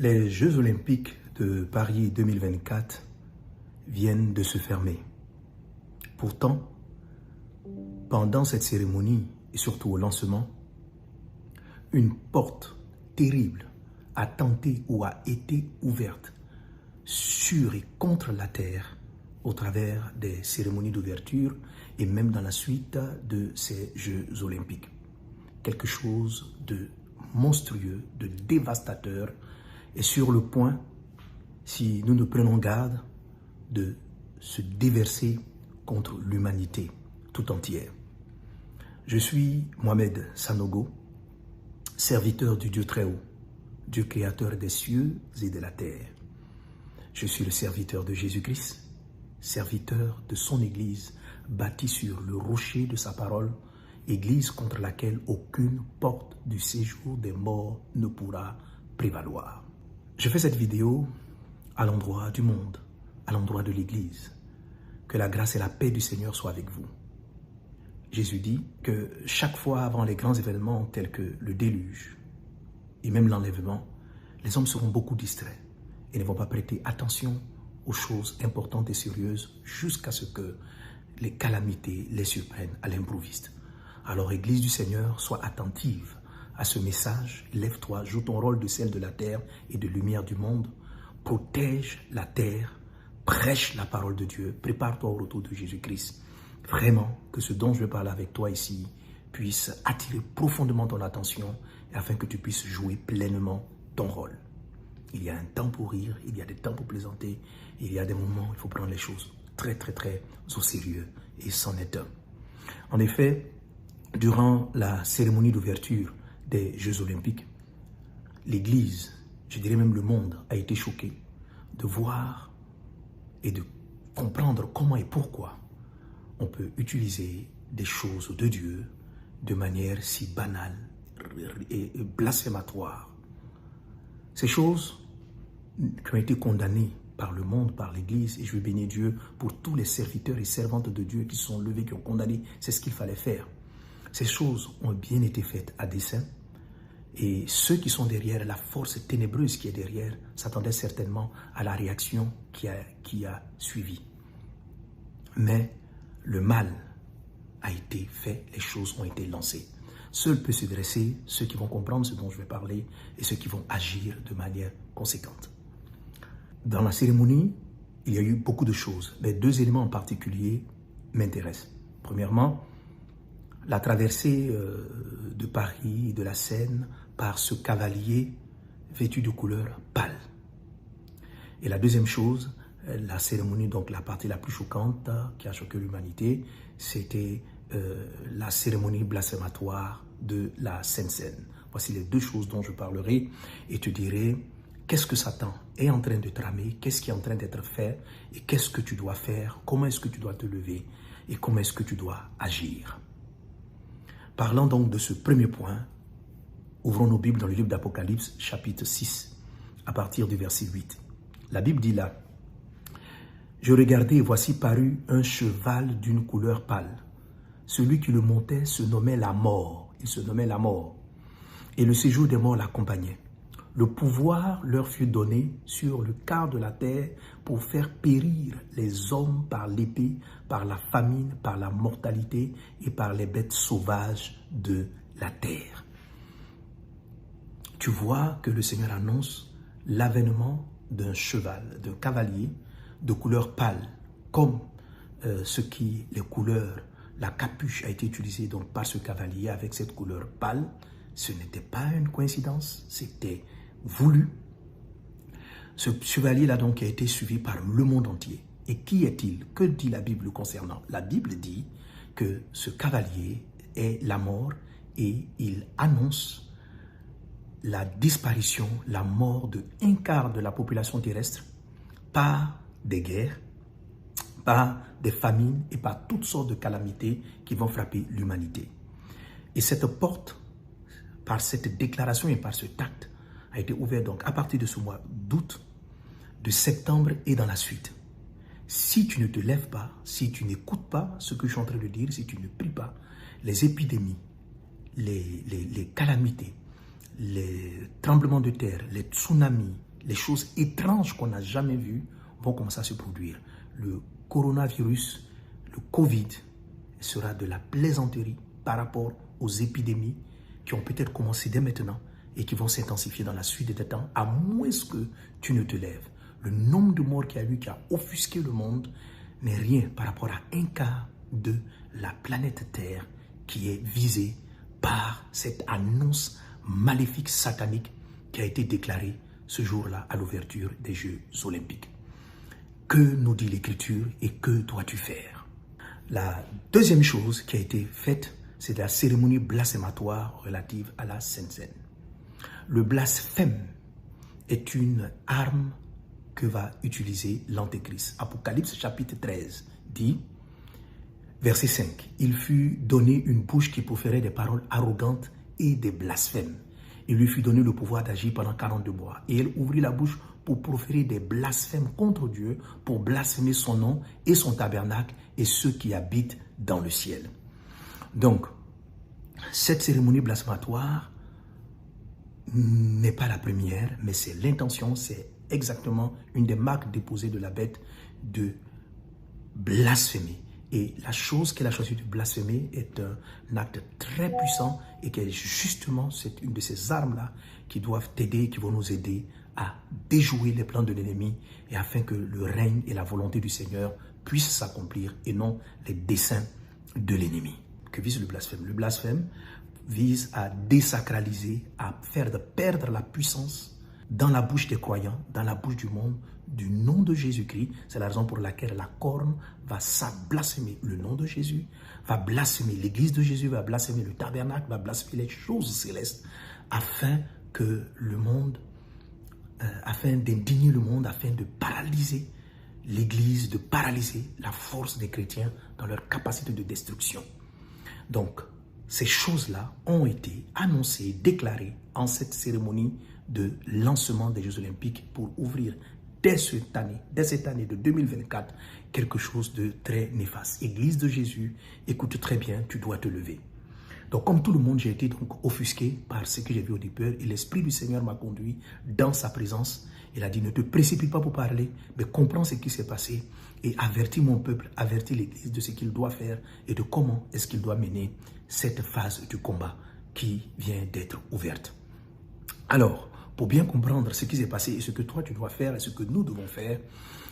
Les Jeux Olympiques de Paris 2024 viennent de se fermer. Pourtant, pendant cette cérémonie et surtout au lancement, une porte terrible a tenté ou a été ouverte sur et contre la terre au travers des cérémonies d'ouverture et même dans la suite de ces Jeux Olympiques. Quelque chose de monstrueux, de dévastateur est sur le point, si nous ne prenons garde, de se déverser contre l'humanité tout entière. Je suis Mohamed Sanogo, serviteur du Dieu très haut, Dieu créateur des cieux et de la terre. Je suis le serviteur de Jésus-Christ, serviteur de son Église, bâtie sur le rocher de sa parole, Église contre laquelle aucune porte du séjour des morts ne pourra prévaloir. Je fais cette vidéo à l'endroit du monde, à l'endroit de l'Église. Que la grâce et la paix du Seigneur soient avec vous. Jésus dit que chaque fois avant les grands événements tels que le déluge et même l'enlèvement, les hommes seront beaucoup distraits et ne vont pas prêter attention aux choses importantes et sérieuses jusqu'à ce que les calamités les surprennent à l'improviste. Alors, Église du Seigneur, sois attentive à ce message. Lève-toi, joue ton rôle de sel de la terre et de lumière du monde. Protège la terre, prêche la parole de Dieu, prépare-toi au retour de Jésus-Christ. Vraiment, que ce dont je vais parler avec toi ici puisse attirer profondément ton attention afin que tu puisses jouer pleinement ton rôle. Il y a un temps pour rire, il y a des temps pour plaisanter, il y a des moments où il faut prendre les choses très au sérieux et c'en est un. En effet, durant la cérémonie d'ouverture des Jeux Olympiques, l'Église, je dirais même le monde, a été choqué de voir et de comprendre comment et pourquoi on peut utiliser des choses de Dieu de manière si banale et blasphématoire. Ces choses qui ont été condamnées par le monde, par l'Église, et je veux bénir Dieu pour tous les serviteurs et servantes de Dieu qui se sont levés, qui ont condamné, c'est ce qu'il fallait faire. Ces choses ont bien été faites à dessein, et ceux qui sont derrière, la force ténébreuse qui est derrière, s'attendaient certainement à la réaction qui a suivi. Mais le mal a été fait, les choses ont été lancées. Seuls peuvent se dresser ceux qui vont comprendre ce dont je vais parler et ceux qui vont agir de manière conséquente. Dans la cérémonie, il y a eu beaucoup de choses, mais deux éléments en particulier m'intéressent. Premièrement, la traversée de Paris, de la Seine, par ce cavalier vêtu de couleur pâle. Et la deuxième chose, la cérémonie, donc la partie la plus choquante qui a choqué l'humanité, c'était la cérémonie blasphématoire de la Sainte Seine. Voici les deux choses dont je parlerai et te dirai qu'est-ce que Satan est en train de tramer, qu'est-ce qui est en train d'être fait et qu'est-ce que tu dois faire, comment est-ce que tu dois te lever et comment est-ce que tu dois agir. Parlant donc de ce premier point, ouvrons nos Bibles dans le livre d'Apocalypse, chapitre 6, à partir du verset 8. La Bible dit là, « Je regardais et voici parut un cheval d'une couleur pâle. Celui qui le montait se nommait la mort. Il se nommait la mort. Et le séjour des morts l'accompagnait. Le pouvoir leur fut donné sur le quart de la terre pour faire périr les hommes par l'épée, par la famine, par la mortalité et par les bêtes sauvages de la terre. » Tu vois que le Seigneur annonce l'avènement d'un cheval, d'un cavalier de couleur pâle, comme les couleurs, la capuche a été utilisée donc par ce cavalier avec cette couleur pâle. Ce n'était pas une coïncidence, c'était voulu. Ce chevalier-là donc a été suivi par le monde entier. Et qui est-il? Que dit la Bible concernant? La Bible dit que ce cavalier est la mort et il annonce la disparition, la mort de un quart de la population terrestre par des guerres, par des famines et par toutes sortes de calamités qui vont frapper l'humanité. Et cette porte, par cette déclaration et par ce acte, a été ouverte donc à partir de ce mois d'août, de septembre et dans la suite. Si tu ne te lèves pas, si tu n'écoutes pas ce que je suis en train de dire, si tu ne pries pas, les épidémies, les calamités, les tremblements de terre, les tsunamis, les choses étranges qu'on n'a jamais vues vont commencer à se produire. Le coronavirus, le Covid, sera de la plaisanterie par rapport aux épidémies qui ont peut-être commencé dès maintenant et qui vont s'intensifier dans la suite des temps, à moins que tu ne te lèves. Le nombre de morts qu'il y a eu, qui a offusqué le monde, n'est rien par rapport à un quart de la planète Terre qui est visée par cette annonce maléfique satanique qui a été déclarée ce jour-là à l'ouverture des Jeux Olympiques. Que nous dit l'Écriture et que dois-tu faire? La deuxième chose qui a été faite, c'est la cérémonie blasphématoire relative à la Sainte Seine. Le blasphème est une arme que va utiliser l'Antéchrist. Apocalypse chapitre 13 dit, verset 5, « Il fut donné une bouche qui proférait des paroles arrogantes et des blasphèmes. Il lui fut donné le pouvoir d'agir pendant 42 mois. Et elle ouvrit la bouche pour proférer des blasphèmes contre Dieu, pour blasphémer son nom et son tabernacle et ceux qui habitent dans le ciel. » Donc, cette cérémonie blasphématoire n'est pas la première, mais c'est l'intention, c'est exactement une des marques déposées de la bête de blasphémer. Et la chose qu'elle a choisi de blasphémer est un acte très puissant et que justement, c'est une de ces armes-là qui doivent t'aider, qui vont nous aider à déjouer les plans de l'ennemi et afin que le règne et la volonté du Seigneur puissent s'accomplir et non les desseins de l'ennemi. Que vise le blasphème? Le blasphème vise à désacraliser, à faire perdre la puissance dans la bouche des croyants, dans la bouche du monde, du nom de Jésus-Christ. C'est la raison pour laquelle la corne va blasphémer le nom de Jésus, va blasphémer l'église de Jésus, va blasphémer le tabernacle, va blasphémer les choses célestes, afin que le monde, afin d'indigner le monde, afin de paralyser l'église, de paralyser la force des chrétiens dans leur capacité de destruction. Donc, ces choses-là ont été annoncées, déclarées en cette cérémonie de lancement des Jeux Olympiques pour ouvrir dès cette année de 2024, quelque chose de très néfaste. Église de Jésus, écoute très bien, tu dois te lever. Donc, comme tout le monde, j'ai été donc offusqué par ce que j'ai vu au départ et l'Esprit du Seigneur m'a conduit dans sa présence. Il a dit, ne te précipite pas pour parler, mais comprends ce qui s'est passé et avertis mon peuple, avertis l'Église de ce qu'il doit faire et de comment est-ce qu'il doit mener cette phase du combat qui vient d'être ouverte. Alors, pour bien comprendre ce qui s'est passé et ce que toi tu dois faire et ce que nous devons faire,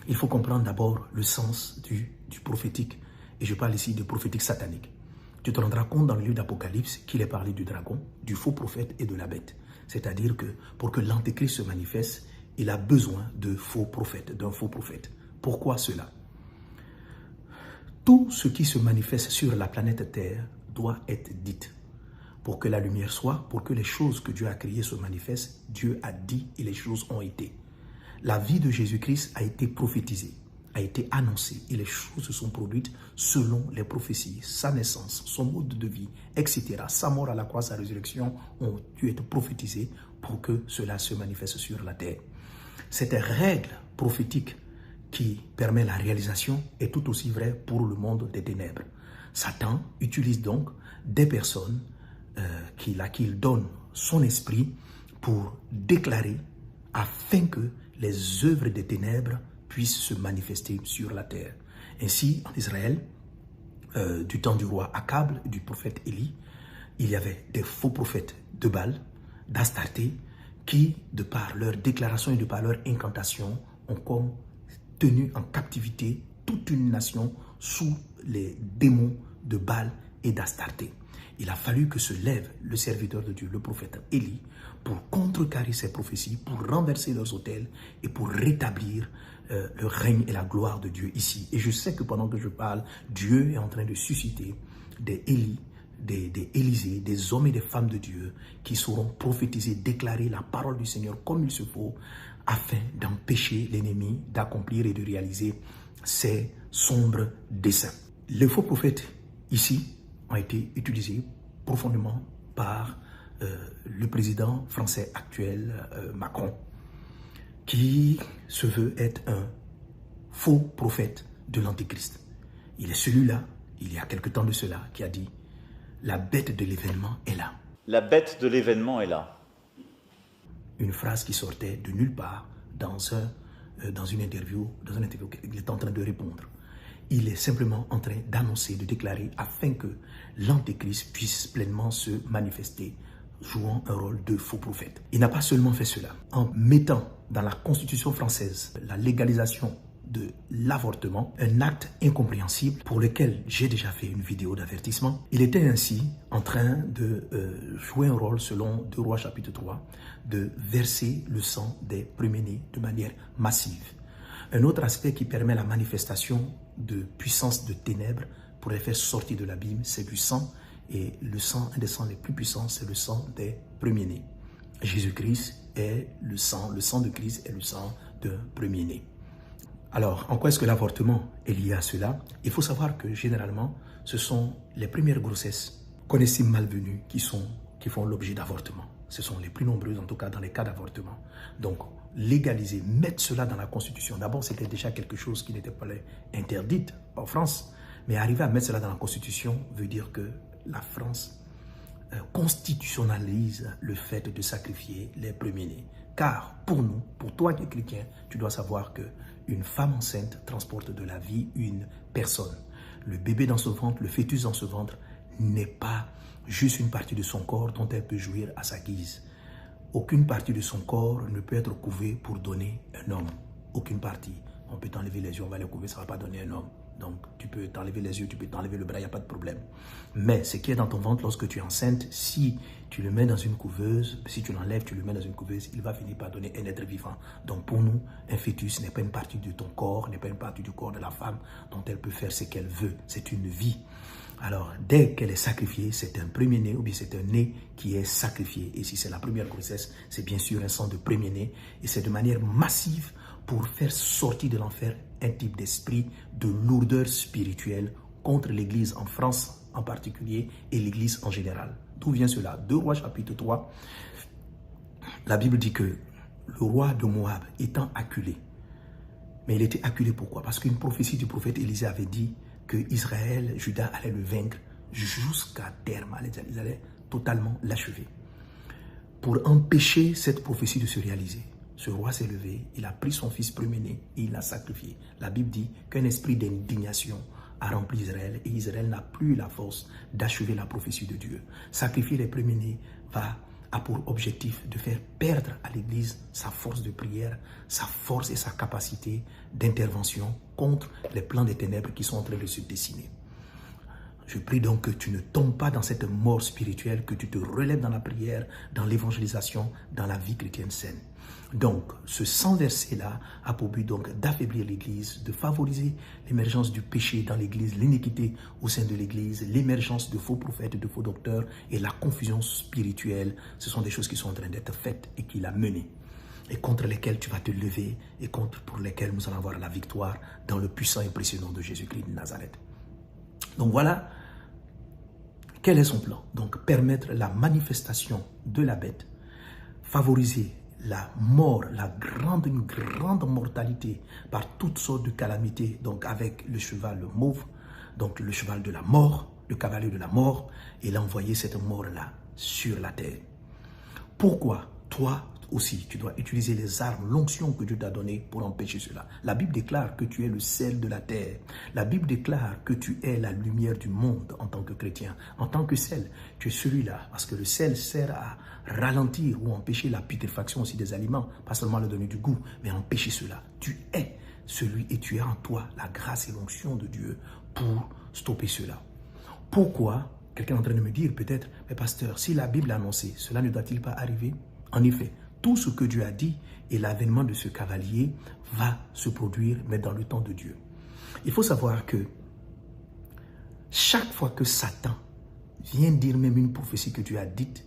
il faut comprendre d'abord le sens du prophétique. Et je parle ici de prophétique satanique. Tu te rendras compte dans le livre d'Apocalypse qu'il est parlé du dragon, du faux prophète et de la bête. C'est-à-dire que pour que l'Antéchrist se manifeste, il a besoin de faux prophètes, d'un faux prophète. Pourquoi cela? Tout ce qui se manifeste sur la planète Terre doit être dit. Pour que la lumière soit, pour que les choses que Dieu a créées se manifestent, Dieu a dit et les choses ont été. La vie de Jésus-Christ a été prophétisée, a été annoncée et les choses se sont produites selon les prophéties. Sa naissance, son mode de vie, etc. Sa mort à la croix, sa résurrection ont dû être prophétisées pour que cela se manifeste sur la terre. Cette règle prophétique qui permet la réalisation est tout aussi vraie pour le monde des ténèbres. Satan utilise donc des personnes à qui il donne son esprit pour déclarer afin que les œuvres des ténèbres puissent se manifester sur la terre. Ainsi, en Israël, du temps du roi Akab, du prophète Élie, il y avait des faux prophètes de Baal, d'Astarté, qui, de par leur déclaration et de par leur incantation, ont comme tenu en captivité toute une nation sous les démons de Baal et d'Astarté. Il a fallu que se lève le serviteur de Dieu, le prophète Élie, pour contrecarrer ces prophéties, pour renverser leurs autels et pour rétablir le règne et la gloire de Dieu ici. Et je sais que pendant que je parle, Dieu est en train de susciter des Élie, des Élisée, des hommes et des femmes de Dieu qui sauront prophétiser, déclarer la parole du Seigneur comme il se faut, afin d'empêcher l'ennemi d'accomplir et de réaliser ses sombres desseins. Les faux prophètes ici ont été utilisés profondément par le président français actuel, Macron, qui se veut être un faux prophète de l'Antéchrist. Il est celui-là, il y a quelque temps de cela, qui a dit « La bête de l'événement est là ». La bête de l'événement est là. Une phrase qui sortait de nulle part dans une interview, il est en train de répondre. Il est simplement en train d'annoncer, de déclarer, afin que l'Antéchrist puisse pleinement se manifester, jouant un rôle de faux prophète. Il n'a pas seulement fait cela. En mettant dans la Constitution française la légalisation de l'avortement, un acte incompréhensible pour lequel j'ai déjà fait une vidéo d'avertissement. Il était ainsi en train de jouer un rôle, selon 2 Rois chapitre 3, de verser le sang des premiers-nés de manière massive. Un autre aspect qui permet la manifestation de puissance de ténèbres pour les faire sortir de l'abîme, c'est du sang. Et le sang, un des sangs les plus puissants, c'est le sang des premiers-nés. Jésus-Christ est le sang de Christ est le sang d'un premier-né. Alors, en quoi est-ce que l'avortement est lié à cela? Il faut savoir que généralement, ce sont les premières grossesses qu'on estime malvenues qui font l'objet d'avortement. Ce sont les plus nombreuses, en tout cas dans les cas d'avortement. Donc, légaliser, mettre cela dans la Constitution. D'abord, c'était déjà quelque chose qui n'était pas interdit en France, mais arriver à mettre cela dans la Constitution veut dire que la France constitutionnalise le fait de sacrifier les premiers-nés. Car pour nous, pour toi qui es chrétien, tu dois savoir qu'une femme enceinte transporte de la vie une personne. Le bébé dans son ventre, le fœtus dans ce ventre n'est pas juste une partie de son corps dont elle peut jouir à sa guise. Aucune partie de son corps ne peut être couvée pour donner un homme. Aucune partie. On peut t'enlever les yeux, on va les couvrir, ça ne va pas donner un homme. Donc, tu peux t'enlever les yeux, tu peux t'enlever le bras, il n'y a pas de problème. Mais ce qui est dans ton ventre lorsque tu es enceinte, si tu le mets dans une couveuse, si tu l'enlèves, tu le mets dans une couveuse, il va finir par donner un être vivant. Donc, pour nous, un fœtus n'est pas une partie de ton corps, n'est pas une partie du corps de la femme dont elle peut faire ce qu'elle veut. C'est une vie. Alors, dès qu'elle est sacrifiée, c'est un premier-né ou bien c'est un né qui est sacrifié. Et si c'est la première grossesse, c'est bien sûr un sang de premier-né. Et c'est de manière massive pour faire sortir de l'enfer un type d'esprit de lourdeur spirituelle contre l'Église en France en particulier et l'Église en général. D'où vient cela? 2 Rois chapitre 3, la Bible dit que le roi de Moab étant acculé, mais il était acculé pourquoi? Parce qu'une prophétie du prophète Élisée avait dit que Israël, Juda allait le vaincre jusqu'à terme, ils allaient totalement l'achever. Pour empêcher cette prophétie de se réaliser, ce roi s'est levé, il a pris son fils premier-né et il l'a sacrifié. La Bible dit qu'un esprit d'indignation a rempli Israël et Israël n'a plus la force d'achever la prophétie de Dieu. Sacrifier les premiers-nés a pour objectif de faire perdre à l'Église sa force de prière, sa force et sa capacité d'intervention contre les plans des ténèbres qui sont en train de se dessiner. Je prie donc que tu ne tombes pas dans cette mort spirituelle, que tu te relèves dans la prière, dans l'évangélisation, dans la vie chrétienne saine. Donc, ce sang versé-là a pour but donc d'affaiblir l'Église, de favoriser l'émergence du péché dans l'Église, l'iniquité au sein de l'Église, l'émergence de faux prophètes, de faux docteurs et la confusion spirituelle. Ce sont des choses qui sont en train d'être faites et qu'il a menées et contre lesquelles tu vas te lever et pour lesquelles nous allons avoir la victoire dans le puissant et précieux nom de Jésus-Christ de Nazareth. Donc voilà, quel est son plan? Donc permettre la manifestation de la bête, favoriser la mort, une grande mortalité par toutes sortes de calamités, donc avec le cheval mauve, donc le cheval de la mort, le cavalier de la mort, et l'envoyer cette mort-là sur la terre. Pourquoi toi aussi, tu dois utiliser les armes, l'onction que Dieu t'a donnée pour empêcher cela? La Bible déclare que tu es le sel de la terre. La Bible déclare que tu es la lumière du monde en tant que chrétien. En tant que sel, tu es celui-là. Parce que le sel sert à ralentir ou empêcher la putréfaction aussi des aliments. Pas seulement leur donner du goût, mais empêcher cela. Tu es celui et tu as en toi la grâce et l'onction de Dieu pour stopper cela. Pourquoi? Quelqu'un est en train de me dire peut-être, mais pasteur, si la Bible a annoncé, cela ne doit-il pas arriver? En effet, tout ce que Dieu a dit et l'avènement de ce cavalier va se produire, mais dans le temps de Dieu. Il faut savoir que chaque fois que Satan vient dire même une prophétie que Dieu a dite,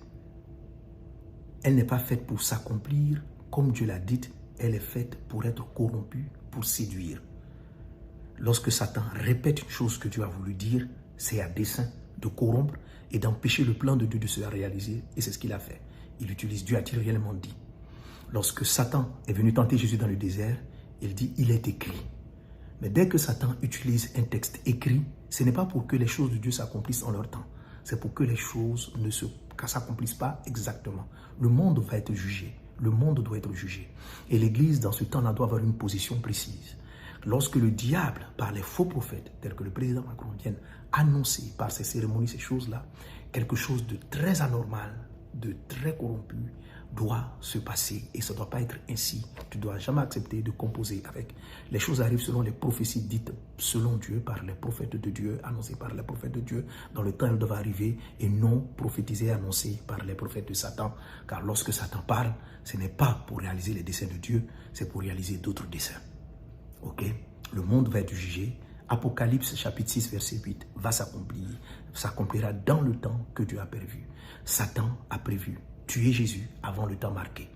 elle n'est pas faite pour s'accomplir comme Dieu l'a dite, elle est faite pour être corrompue, pour séduire. Lorsque Satan répète une chose que Dieu a voulu dire, c'est à dessein de corrompre et d'empêcher le plan de Dieu de se réaliser, et c'est ce qu'il a fait. Il utilise Dieu a-t-il réellement dit. Lorsque Satan est venu tenter Jésus dans le désert, il dit, il est écrit. Mais dès que Satan utilise un texte écrit, ce n'est pas pour que les choses de Dieu s'accomplissent en leur temps. C'est pour que les choses ne s'accomplissent pas exactement. Le monde va être jugé. Le monde doit être jugé. Et l'Église, dans ce temps-là, doit avoir une position précise. Lorsque le diable, par les faux prophètes, tels que le président Macron, viennent annoncer par ces cérémonies, ces choses-là, quelque chose de très anormal, de très corrompu, doit se passer. Et ça ne doit pas être ainsi. Tu ne dois jamais accepter de composer avec. Les choses arrivent selon les prophéties dites selon Dieu, par les prophètes de Dieu, annoncées par les prophètes de Dieu. Dans le temps, elles doivent arriver et non prophétisées, annoncées par les prophètes de Satan. Car lorsque Satan parle, ce n'est pas pour réaliser les desseins de Dieu, c'est pour réaliser d'autres desseins. Ok? Le monde va être jugé. Apocalypse chapitre 6 verset 8 va s'accomplir. S'accomplira dans le temps que Dieu a prévu. Satan a prévu tuer Jésus avant le temps marqué.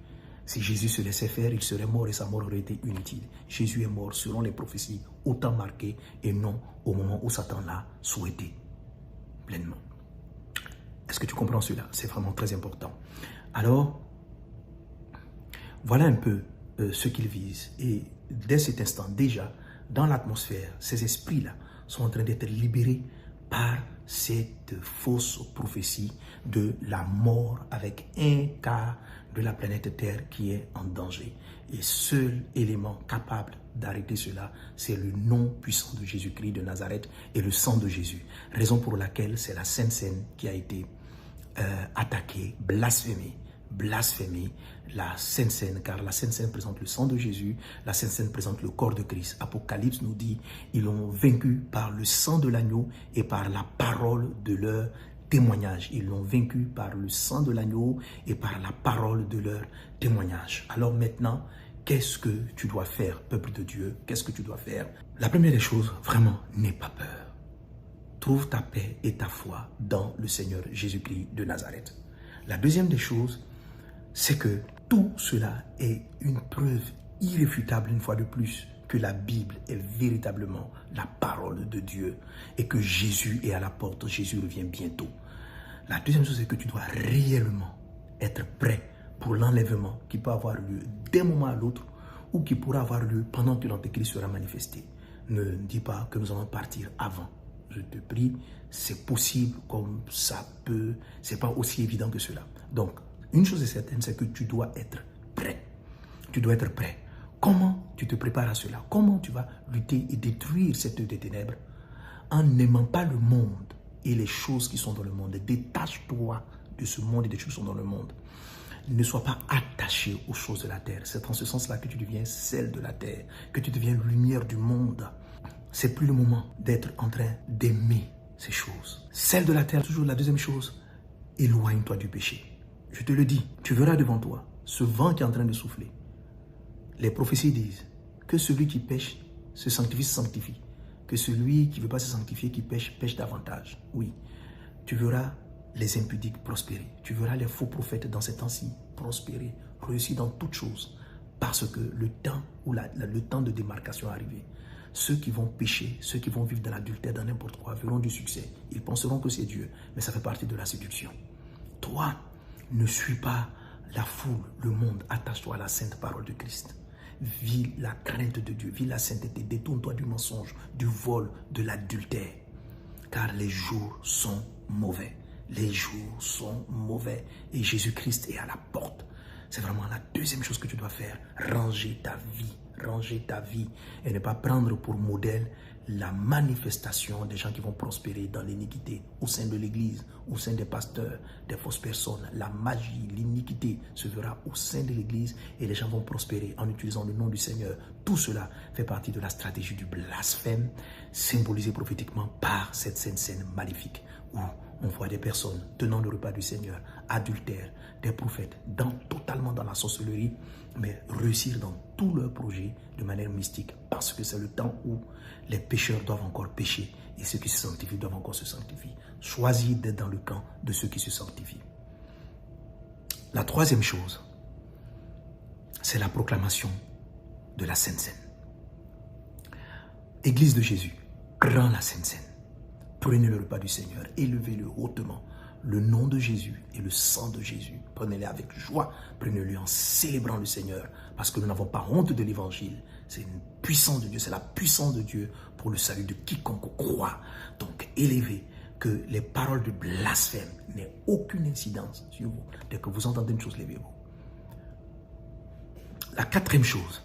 Si Jésus se laissait faire, il serait mort et sa mort aurait été inutile. Jésus est mort selon les prophéties au temps marqué et non au moment où Satan l'a souhaité pleinement. Est-ce que tu comprends cela? C'est vraiment très important. Alors, voilà un peu ce qu'il vise. Et dès cet instant, déjà, dans l'atmosphère, ces esprits-là sont en train d'être libérés par cette fausse prophétie de la mort avec un quart de la planète Terre qui est en danger. Et seul élément capable d'arrêter cela, c'est le nom puissant de Jésus-Christ de Nazareth et le sang de Jésus. Raison pour laquelle c'est la Sainte Seine qui a été attaquée, blasphémée la Sainte Seine, car la Sainte Seine présente le sang de Jésus, la Sainte Seine présente le corps de Christ. Apocalypse nous dit, ils l'ont vaincu par le sang de l'agneau et par la parole de leur témoignage. Ils l'ont vaincu par le sang de l'agneau et par la parole de leur témoignage. Alors maintenant, qu'est-ce que tu dois faire, peuple de Dieu? Qu'est-ce que tu dois faire? La première des choses, vraiment, n'aie pas peur. Trouve ta paix et ta foi dans le Seigneur Jésus-Christ de Nazareth. La deuxième des choses, c'est que tout cela est une preuve irréfutable, une fois de plus, que la Bible est véritablement la parole de Dieu et que Jésus est à la porte, Jésus revient bientôt. La deuxième chose, c'est que tu dois réellement être prêt pour l'enlèvement qui peut avoir lieu d'un moment à l'autre ou qui pourra avoir lieu pendant que l'Antéchrist sera manifesté. Ne dis pas que nous allons partir avant. Je te prie, c'est possible comme ça peut, c'est pas aussi évident que cela. Donc, une chose est certaine, c'est que tu dois être prêt. Tu dois être prêt. Comment tu te prépares à cela? Comment tu vas lutter et détruire cette œuvre des ténèbres? En n'aimant pas le monde et les choses qui sont dans le monde. Détache-toi de ce monde et des choses qui sont dans le monde. Ne sois pas attaché aux choses de la terre. C'est en ce sens-là que tu deviens sel de la terre, que tu deviens lumière du monde. C'est plus le moment d'être en train d'aimer ces choses. Sel de la terre, toujours la deuxième chose, éloigne-toi du péché. Je te le dis, tu verras devant toi ce vent qui est en train de souffler. Les prophéties disent que celui qui pêche se sanctifie. Que celui qui ne veut pas se sanctifier, qui pêche, pêche davantage. Oui, tu verras les impudiques prospérer. Tu verras les faux prophètes dans ces temps-ci prospérer, réussir dans toutes choses. Parce que le temps, le temps de démarcation est arrivé. Ceux qui vont pécher, ceux qui vont vivre dans l'adultère, dans n'importe quoi, verront du succès. Ils penseront que c'est Dieu, mais ça fait partie de la séduction. Toi, ne suis pas la foule, le monde. Attache-toi à la sainte parole de Christ. Vis la crainte de Dieu, vis la sainteté. Détourne-toi du mensonge, du vol, de l'adultère. Car les jours sont mauvais. Les jours sont mauvais. Et Jésus-Christ est à la porte. C'est vraiment la deuxième chose que tu dois faire. Ranger ta vie. Ranger ta vie et ne pas prendre pour modèle la manifestation des gens qui vont prospérer dans l'iniquité au sein de l'église, au sein des pasteurs, des fausses personnes. La magie, l'iniquité se verra au sein de l'église et les gens vont prospérer en utilisant le nom du Seigneur. Tout cela fait partie de la stratégie du blasphème symbolisée prophétiquement par cette sainte scène maléfique où on voit des personnes tenant le repas du Seigneur, adultères, des prophètes, totalement dans la sorcellerie, mais réussir dans tous leurs projets de manière mystique, parce que c'est le temps où les pécheurs doivent encore pécher et ceux qui se sanctifient doivent encore se sanctifier. Choisis d'être dans le camp de ceux qui se sanctifient. La troisième chose, c'est la proclamation de la Sainte Seine. Église de Jésus, grand la Sainte Seine. Prenez le repas du Seigneur, élevez-le hautement. Le nom de Jésus et le sang de Jésus. Prenez-les avec joie, prenez-le en célébrant le Seigneur. Parce que nous n'avons pas honte de l'évangile. C'est une puissance de Dieu, c'est la puissance de Dieu pour le salut de quiconque croit. Donc élevez, que les paroles de blasphème n'aient aucune incidence sur vous. Dès que vous entendez une chose, levez-vous. La quatrième chose,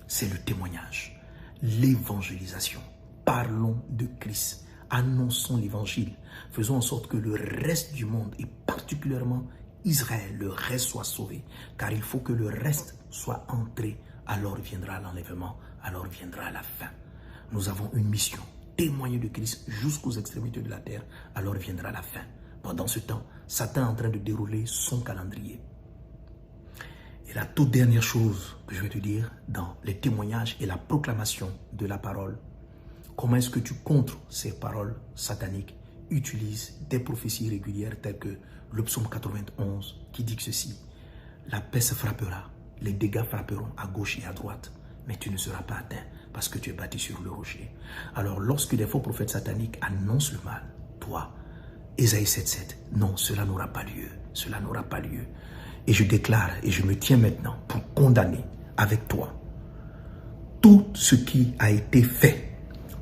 c'est le témoignage, l'évangélisation. Parlons de Christ, annonçons l'évangile, faisons en sorte que le reste du monde, et particulièrement Israël, le reste soit sauvé. Car il faut que le reste soit entré, alors viendra l'enlèvement, alors viendra la fin. Nous avons une mission, témoigner de Christ jusqu'aux extrémités de la terre, alors viendra la fin. Pendant ce temps, Satan est en train de dérouler son calendrier. Et la toute dernière chose que je vais te dire dans les témoignages et la proclamation de la parole, comment est-ce que tu contres ces paroles sataniques? Utilise des prophéties régulières telles que le psaume 91 qui dit que ceci: la peste frappera, les dégâts frapperont à gauche et à droite, mais tu ne seras pas atteint parce que tu es bâti sur le rocher. Alors lorsque les faux prophètes sataniques annoncent le mal, toi, Ésaïe 7,7, non, cela n'aura pas lieu, cela n'aura pas lieu. Et je déclare et je me tiens maintenant pour condamner avec toi tout ce qui a été fait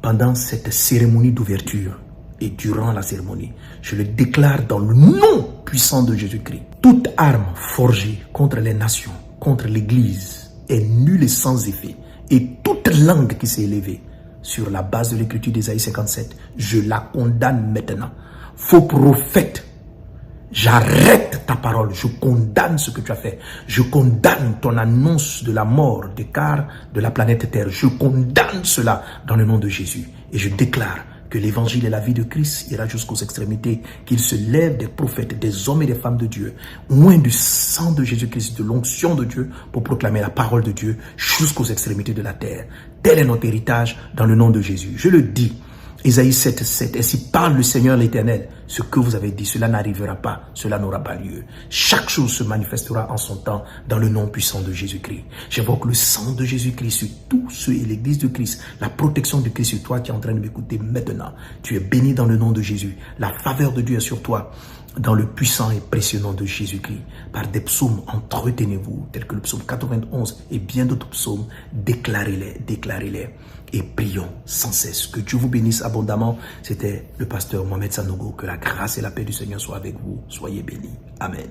pendant cette cérémonie d'ouverture et durant la cérémonie. Je le déclare dans le nom puissant de Jésus-Christ. Toute arme forgée contre les nations, contre l'Église est nulle et sans effet. Et toute langue qui s'est élevée sur la base de l'écriture d'Ésaïe 57, je la condamne maintenant. Faux prophète, j'arrête ta parole, je condamne ce que tu as fait. Je condamne ton annonce de la mort des quarts de la planète Terre. Je condamne cela dans le nom de Jésus. Et je déclare que l'évangile et la vie de Christ ira jusqu'aux extrémités, qu'il se lève des prophètes, des hommes et des femmes de Dieu, loin du sang de Jésus-Christ, de l'onction de Dieu, pour proclamer la parole de Dieu jusqu'aux extrémités de la terre. Tel est notre héritage dans le nom de Jésus. Je le dis. Ésaïe 7,7, ainsi parle le Seigneur l'Éternel, ce que vous avez dit, cela n'arrivera pas, cela n'aura pas lieu. Chaque chose se manifestera en son temps dans le nom puissant de Jésus-Christ. J'invoque le sang de Jésus-Christ sur tous ceux et l'église de Christ, la protection de Christ sur toi qui est en train de m'écouter maintenant. Tu es béni dans le nom de Jésus. La faveur de Dieu est sur toi dans le puissant et précieux nom de Jésus-Christ. Par des psaumes, entretenez-vous, tels que le psaume 91 et bien d'autres psaumes, déclarez-les, déclarez-les. Et prions sans cesse. Que Dieu vous bénisse abondamment. C'était le pasteur Mohamed Sanogo. Que la grâce et la paix du Seigneur soient avec vous. Soyez bénis. Amen.